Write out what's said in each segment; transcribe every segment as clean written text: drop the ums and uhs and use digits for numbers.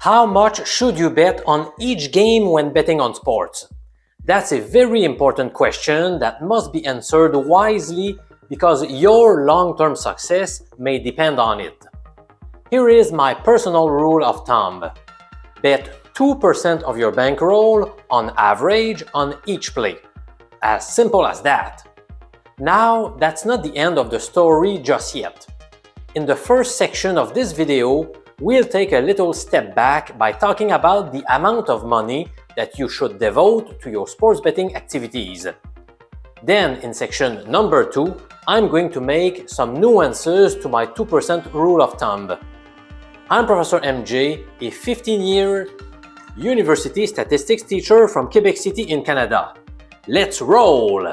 How much should you bet on each game when betting on sports? That's a very important question that must be answered wisely because your long-term success may depend on it. Here is my personal rule of thumb. Bet 2% of your bankroll on average on each play. As simple as that. Now, that's not the end of the story just yet. In the first section of this video, we'll take a little step back by talking about the amount of money that you should devote to your sports betting activities. Then, in section number 2, I'm going to make some nuances to my 2% rule of thumb. I'm Professor MJ, a 15-year university statistics teacher from Quebec City in Canada. Let's roll!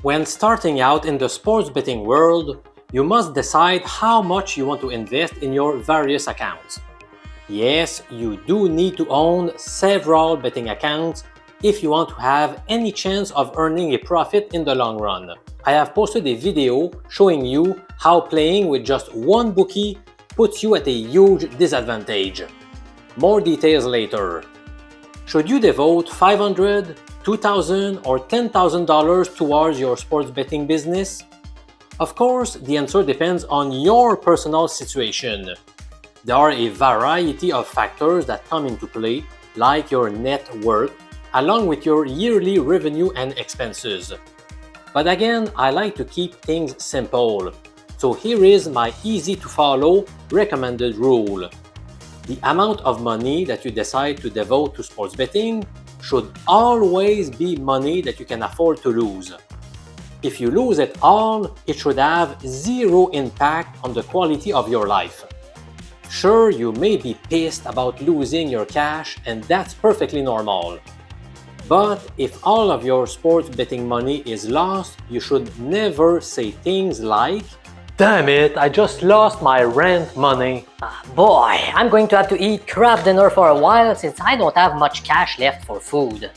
When starting out in the sports betting world, you must decide how much you want to invest in your various accounts. Yes, you do need to own several betting accounts if you want to have any chance of earning a profit in the long run. I have posted a video showing you how playing with just one bookie puts you at a huge disadvantage. More details later. Should you devote $500, $2,000 or $10,000 towards your sports betting business? Of course, the answer depends on your personal situation. There are a variety of factors that come into play, like your net worth, along with your yearly revenue and expenses. But again, I like to keep things simple. So here is my easy-to-follow recommended rule. The amount of money that you decide to devote to sports betting should always be money that you can afford to lose. If you lose it all, it should have zero impact on the quality of your life. Sure, you may be pissed about losing your cash, and that's perfectly normal. But if all of your sports betting money is lost, you should never say things like, "Damn it, I just lost my rent money." Boy, I'm going to have to eat crab dinner for a while since I don't have much cash left for food.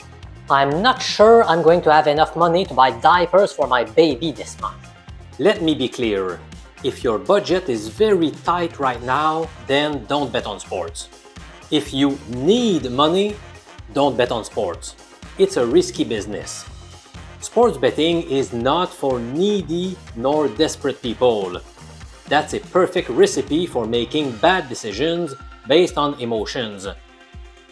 I'm not sure I'm going to have enough money to buy diapers for my baby this month. Let me be clear. If your budget is very tight right now, then don't bet on sports. If you need money, don't bet on sports. It's a risky business. Sports betting is not for needy nor desperate people. That's a perfect recipe for making bad decisions based on emotions.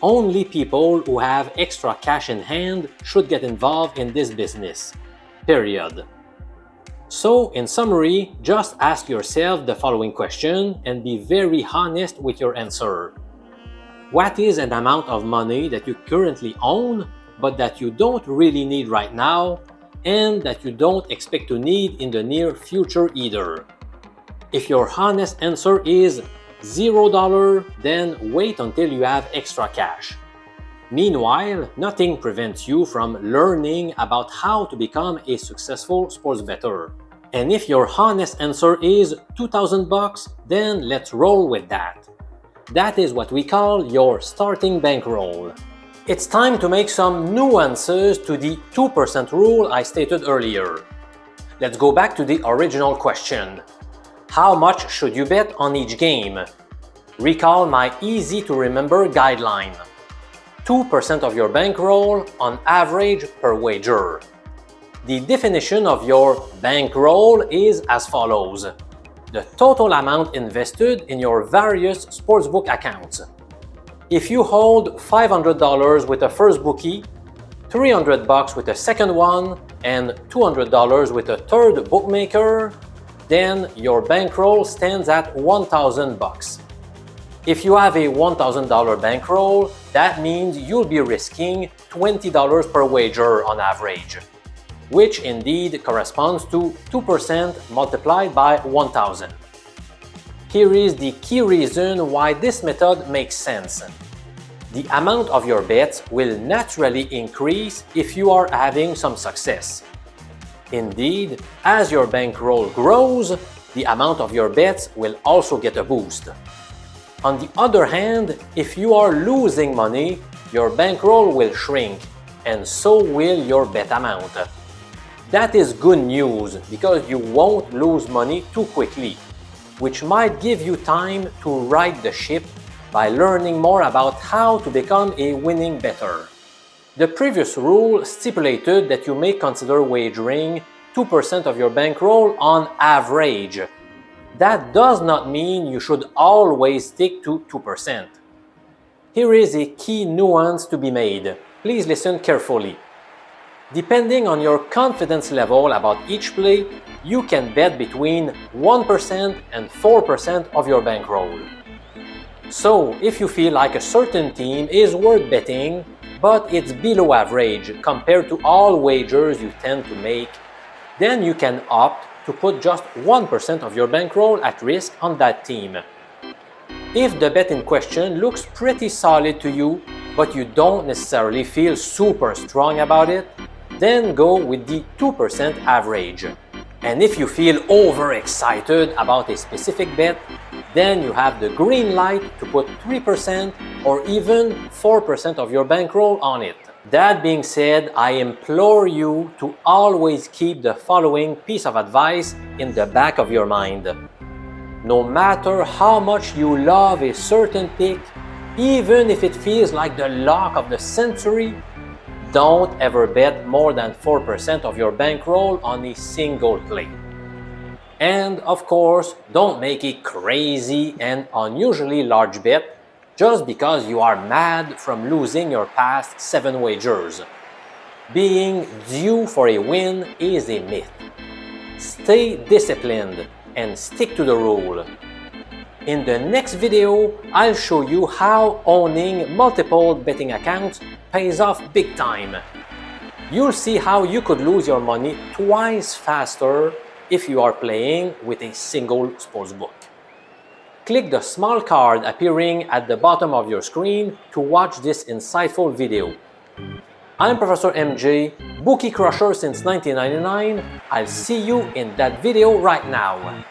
Only people who have extra cash in hand should get involved in this business. Period. So, in summary, just ask yourself the following question and be very honest with your answer. What is an amount of money that you currently own, but that you don't really need right now, and that you don't expect to need in the near future either? If your honest answer is $0, then wait until you have extra cash. Meanwhile, nothing prevents you from learning about how to become a successful sports bettor. And if your honest answer is $2,000, then let's roll with that. That is what we call your starting bankroll. It's time to make some nuances to the 2% rule I stated earlier. Let's go back to the original question. How much should you bet on each game? Recall my easy-to-remember guideline. 2% of your bankroll on average per wager. The definition of your bankroll is as follows. The total amount invested in your various sportsbook accounts. If you hold $500 with a first bookie, $300 with a second one, and $200 with a third bookmaker, then your bankroll stands at $1,000. If you have a $1,000 bankroll, that means you'll be risking $20 per wager on average, which indeed corresponds to 2% multiplied by 1,000. Here is the key reason why this method makes sense. The amount of your bets will naturally increase if you are having some success. Indeed, as your bankroll grows, the amount of your bets will also get a boost. On the other hand, if you are losing money, your bankroll will shrink, and so will your bet amount. That is good news because you won't lose money too quickly, which might give you time to right the ship by learning more about how to become a winning bettor. The previous rule stipulated that you may consider wagering 2% of your bankroll on average. That does not mean you should always stick to 2%. Here is a key nuance to be made. Please listen carefully. Depending on your confidence level about each play, you can bet between 1% and 4% of your bankroll. So, if you feel like a certain team is worth betting, but it's below average compared to all wagers you tend to make, then you can opt to put just 1% of your bankroll at risk on that team. If the bet in question looks pretty solid to you, but you don't necessarily feel super strong about it, then go with the 2% average. And if you feel overexcited about a specific bet, then you have the green light to put 3% or even 4% of your bankroll on it. That being said, I implore you to always keep the following piece of advice in the back of your mind. No matter how much you love a certain pick, even if it feels like the lock of the century, don't ever bet more than 4% of your bankroll on a single play. And of course, don't make a crazy and unusually large bet just because you are mad from losing your past 7 wagers. Being due for a win is a myth. Stay disciplined and stick to the rule. In the next video, I'll show you how owning multiple betting accounts pays off big time. You'll see how you could lose your money twice faster if you are playing with a single sportsbook. Click the small card appearing at the bottom of your screen to watch this insightful video. I'm Professor MJ, bookie crusher since 1999. I'll see you in that video right now.